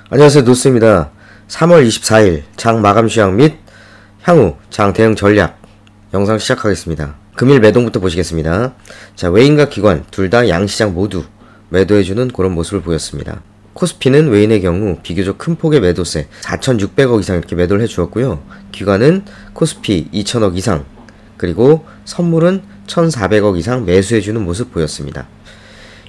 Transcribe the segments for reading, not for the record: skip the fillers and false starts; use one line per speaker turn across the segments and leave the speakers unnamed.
안녕하세요, 노스입니다. 3월 24일 장 마감 시황 및 향후 장 대응 전략 영상 시작하겠습니다. 금일 매동부터 보시겠습니다. 자, 외인과 기관 둘 다 양시장 모두 매도해주는 그런 모습을 보였습니다. 코스피는 외인의 경우 비교적 큰 폭의 매도세 4,600억 이상 이렇게 매도를 해주었고요. 기관은 코스피 2,000억 이상, 그리고 선물은 1,400억 이상 매수해주는 모습 보였습니다.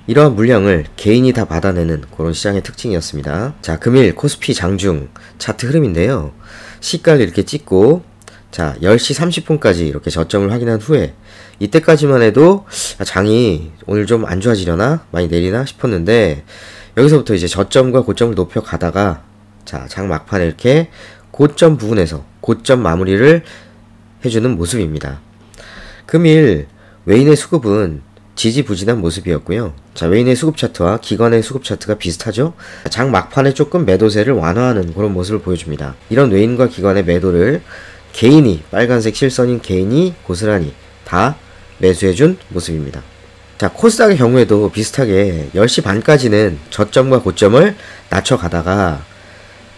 이러한 물량을 개인이 다 받아내는 그런 시장의 특징이었습니다. 자, 금일 코스피 장중 차트 흐름인데요. 시가를 이렇게 찍고, 자, 10시 30분까지 이렇게 저점을 확인한 후에, 이때까지만 해도 장이 오늘 좀 안 좋아지려나? 많이 내리나? 싶었는데, 여기서부터 이제 저점과 고점을 높여 가다가, 자, 장 막판에 이렇게 고점 부분에서 고점 마무리를 해주는 모습입니다. 금일 외인의 수급은 지지부진한 모습이었고요. 자, 외인의 수급 차트와 기관의 수급 차트가 비슷하죠? 장 막판에 조금 매도세를 완화하는 그런 모습을 보여줍니다. 이런 외인과 기관의 매도를 개인이, 빨간색 실선인 개인이 고스란히 다 매수해준 모습입니다. 자, 코스닥의 경우에도 비슷하게 10시 반까지는 저점과 고점을 낮춰가다가,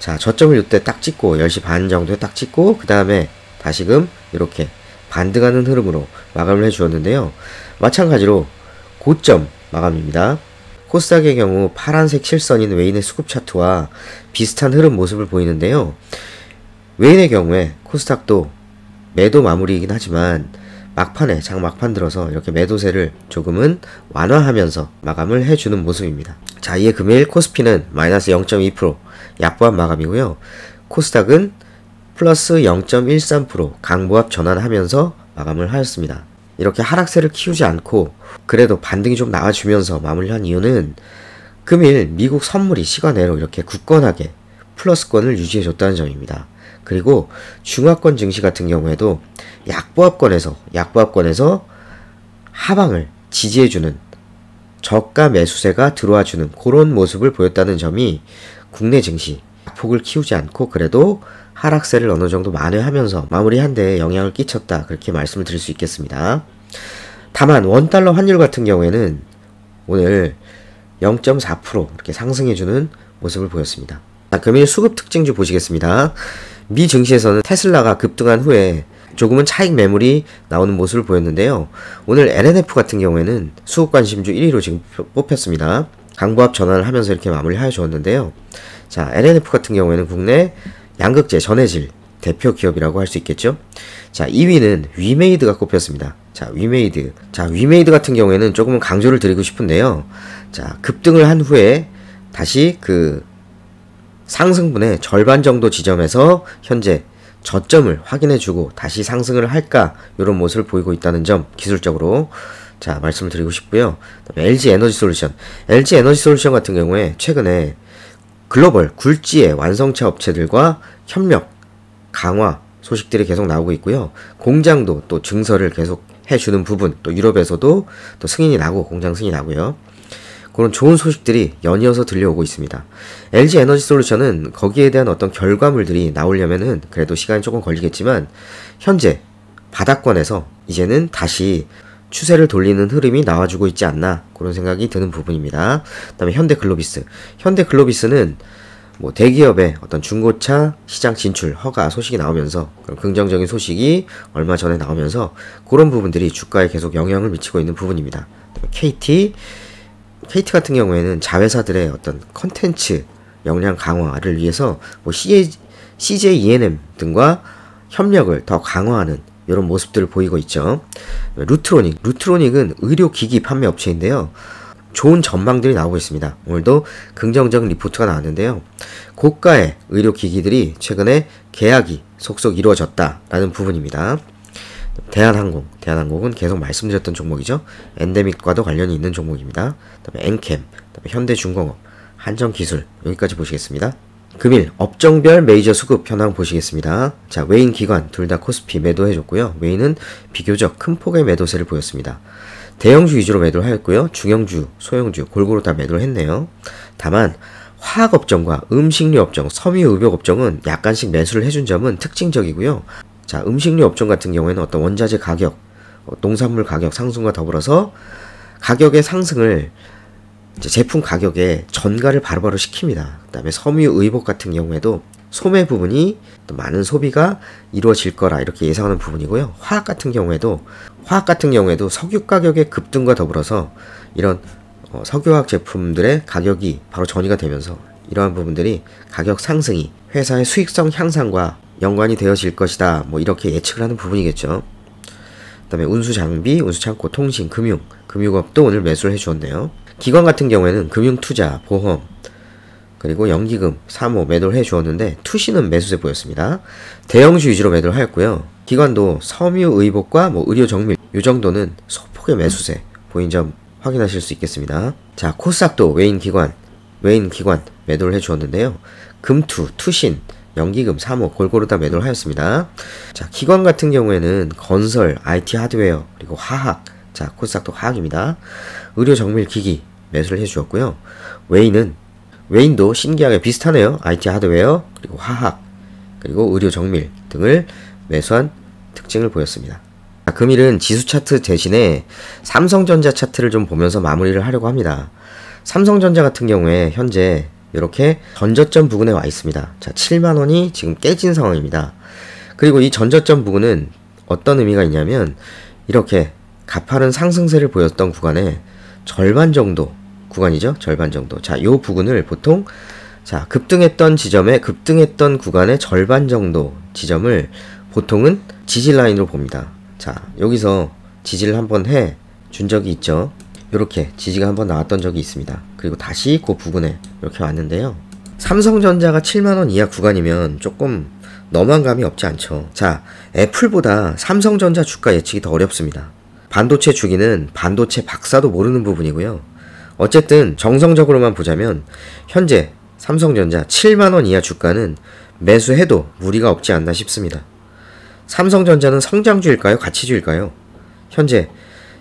자, 저점을 이때 딱 찍고 10시 반 정도에 딱 찍고, 그 다음에 다시금 이렇게 반등하는 흐름으로 마감을 해주었는데요. 마찬가지로 고점 마감입니다. 코스닥의 경우 파란색 실선인 외인의 수급 차트와 비슷한 흐름 모습을 보이는데요. 외인의 경우에 코스닥도 매도 마무리이긴 하지만 막판에, 장 막판 들어서 이렇게 매도세를 조금은 완화하면서 마감을 해주는 모습입니다. 자, 이에 금일 코스피는 마이너스 0.2% 약보합 마감이고요. 코스닥은 플러스 0.13% 강보합 전환하면서 마감을 하였습니다. 이렇게 하락세를 키우지 않고 그래도 반등이 좀 나와주면서 마무리한 이유는 금일 미국 선물이 시간외로 이렇게 굳건하게 플러스권을 유지해줬다는 점입니다. 그리고 중화권 증시 같은 경우에도 약보합권에서 하방을 지지해주는 저가 매수세가 들어와주는 그런 모습을 보였다는 점이 국내 증시 폭을 키우지 않고 그래도 하락세를 어느 정도 만회하면서 마무리한 데 영향을 끼쳤다, 그렇게 말씀을 드릴 수 있겠습니다. 다만 원달러 환율 같은 경우에는 오늘 0.4% 이렇게 상승해주는 모습을 보였습니다. 자, 금일 수급 특징주 보시겠습니다. 미 증시에서는 테슬라가 급등한 후에 조금은 차익 매물이 나오는 모습을 보였는데요. 오늘 LNF 같은 경우에는 수급 관심주 1위로 지금 뽑혔습니다. 강보합 전환을 하면서 이렇게 마무리하여 주었는데요. 자, LNF 같은 경우에는 국내 양극재 전해질 대표 기업이라고 할 수 있겠죠. 자, 2위는 위메이드가 꼽혔습니다. 자, 위메이드 같은 경우에는 조금은 강조를 드리고 싶은데요. 자, 급등을 한 후에 다시 그 상승분의 절반 정도 지점에서 현재 저점을 확인해주고 다시 상승을 할까, 이런 모습을 보이고 있다는 점 기술적으로 자, 말씀을 드리고 싶고요. LG 에너지 솔루션 같은 경우에 최근에 글로벌 굴지의 완성차 업체들과 협력 강화 소식들이 계속 나오고 있고요. 공장도 또 증설을 계속 해주는 부분, 또 유럽에서도 또 승인이 나고, 공장 승인이 나고요. 그런 좋은 소식들이 연이어서 들려오고 있습니다. LG 에너지 솔루션은 거기에 대한 어떤 결과물들이 나오려면은 그래도 시간이 조금 걸리겠지만, 현재 바닥권에서 이제는 다시 추세를 돌리는 흐름이 나와주고 있지 않나, 그런 생각이 드는 부분입니다. 그 다음에 현대글로비스는 뭐 대기업의 어떤 중고차 시장 진출 허가 소식이 나오면서, 그런 긍정적인 소식이 얼마 전에 나오면서 그런 부분들이 주가에 계속 영향을 미치고 있는 부분입니다. KT 같은 경우에는 자회사들의 어떤 컨텐츠 역량 강화를 위해서 뭐 CJ ENM 등과 협력을 더 강화하는 이런 모습들을 보이고 있죠. 루트로닉은 의료기기 판매 업체인데요. 좋은 전망들이 나오고 있습니다. 오늘도 긍정적인 리포트가 나왔는데요. 고가의 의료기기들이 최근에 계약이 속속 이루어졌다라는 부분입니다. 대한항공은 계속 말씀드렸던 종목이죠. 엔데믹과도 관련이 있는 종목입니다. 그다음에 엔캠, 그다음에 현대중공업, 한정기술, 여기까지 보시겠습니다. 금일 업종별 메이저 수급 현황 보시겠습니다. 자, 외인 기관 둘 다 코스피 매도해줬고요. 외인은 비교적 큰 폭의 매도세를 보였습니다. 대형주 위주로 매도를 하였고요. 중형주, 소형주 골고루 다 매도를 했네요. 다만 화학업종과 음식료 업종, 섬유의료 업종은 약간씩 매수를 해준 점은 특징적이고요. 자, 음식료 업종 같은 경우에는 어떤 원자재 가격, 농산물 가격 상승과 더불어서 가격의 상승을 이제 제품 가격에 전가를 바로바로 시킵니다. 그 다음에 섬유의복 같은 경우에도 소매 부분이 또 많은 소비가 이루어질 거라 이렇게 예상하는 부분이고요. 화학 같은 경우에도 석유 가격의 급등과 더불어서 이런 석유화학 제품들의 가격이 바로 전이가 되면서 이러한 부분들이 가격 상승이 회사의 수익성 향상과 연관이 되어질 것이다. 뭐 이렇게 예측을 하는 부분이겠죠. 그 다음에 운수장비, 운수창고, 통신, 금융업도 오늘 매수를 해주었네요. 기관 같은 경우에는 금융투자, 보험, 그리고 연기금, 사모 매도를 해주었는데 투시는 매수세 보였습니다. 대형주 위주로 매도를 하였고요. 기관도 섬유의복과 뭐 의료정밀 이 정도는 소폭의 매수세 보인 점 확인하실 수 있겠습니다. 자, 코스닥도 외인 기관 매도를 해주었는데요. 금투, 투신, 연기금, 사모 골고루 다 매도를 하였습니다. 자, 기관 같은 경우에는 건설, IT 하드웨어, 그리고 화학, 자, 코스닥도 화학입니다. 의료정밀기기 매수를 해주었고요. 외인도 신기하게 비슷하네요. IT 하드웨어, 그리고 화학, 그리고 의료정밀 등을 매수한 특징을 보였습니다. 자, 금일은 지수 차트 대신에 삼성전자 차트를 좀 보면서 마무리를 하려고 합니다. 삼성전자 같은 경우에 현재 이렇게 전저점 부근에 와 있습니다. 자, 7만원이 지금 깨진 상황입니다. 그리고 이 전저점 부근은 어떤 의미가 있냐면 이렇게 가파른 상승세를 보였던 구간의 절반 정도 구간이죠. 절반 정도. 자, 요 부근을 보통 자, 급등했던 구간의 절반 정도 지점을 보통은 지지 라인으로 봅니다. 자, 여기서 지지를 한번 해 준 적이 있죠. 이렇게 지지가 한번 나왔던 적이 있습니다. 그리고 다시 그 부근에 이렇게 왔는데요. 삼성전자가 7만원 이하 구간이면 조금 너무한 감이 없지 않죠. 자, 애플보다 삼성전자 주가 예측이 더 어렵습니다. 반도체 주기는 반도체 박사도 모르는 부분이고요. 어쨌든 정성적으로만 보자면 현재 삼성전자 7만원 이하 주가는 매수해도 무리가 없지 않나 싶습니다. 삼성전자는 성장주일까요? 가치주일까요? 현재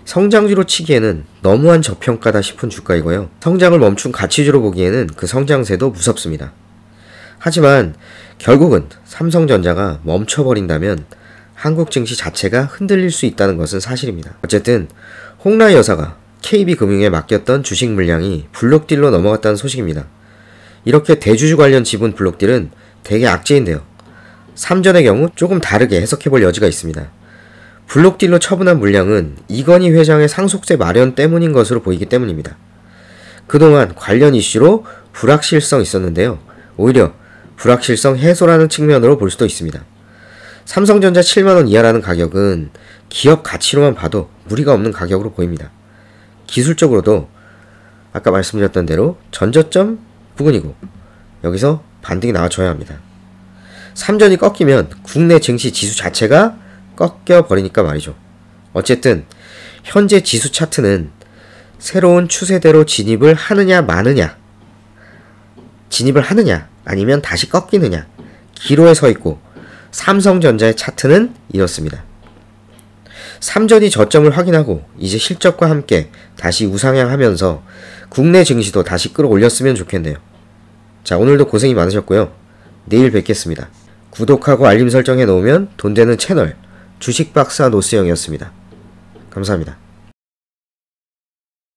성장주로 치기에는 너무한 저평가다 싶은 주가이고요. 성장을 멈춘 가치주로 보기에는 그 성장세도 무섭습니다. 하지만 결국은 삼성전자가 멈춰버린다면 한국 증시 자체가 흔들릴 수 있다는 것은 사실입니다. 어쨌든 홍라희 여사가 KB금융에 맡겼던 주식 물량이 블록딜로 넘어갔다는 소식입니다. 이렇게 대주주 관련 지분 블록딜은 대개 악재인데요. 삼전의 경우 조금 다르게 해석해볼 여지가 있습니다. 블록딜로 처분한 물량은 이건희 회장의 상속세 마련 때문인 것으로 보이기 때문입니다. 그동안 관련 이슈로 불확실성이 있었는데요. 오히려 불확실성 해소라는 측면으로 볼 수도 있습니다. 삼성전자 7만원 이하라는 가격은 기업 가치로만 봐도 무리가 없는 가격으로 보입니다. 기술적으로도 아까 말씀드렸던 대로 전저점 부근이고 여기서 반등이 나와줘야 합니다. 삼전이 꺾이면 국내 증시 지수 자체가 꺾여버리니까 말이죠. 어쨌든 현재 지수 차트는 새로운 추세대로 진입을 하느냐 마느냐, 진입을 하느냐 아니면 다시 꺾이느냐 기로에 서 있고 삼성전자의 차트는 이렇습니다. 삼전이 저점을 확인하고 이제 실적과 함께 다시 우상향하면서 국내 증시도 다시 끌어올렸으면 좋겠네요. 자, 오늘도 고생이 많으셨고요. 내일 뵙겠습니다. 구독하고 알림 설정해 놓으면 돈 되는 채널 주식박사 노스영이었습니다. 감사합니다.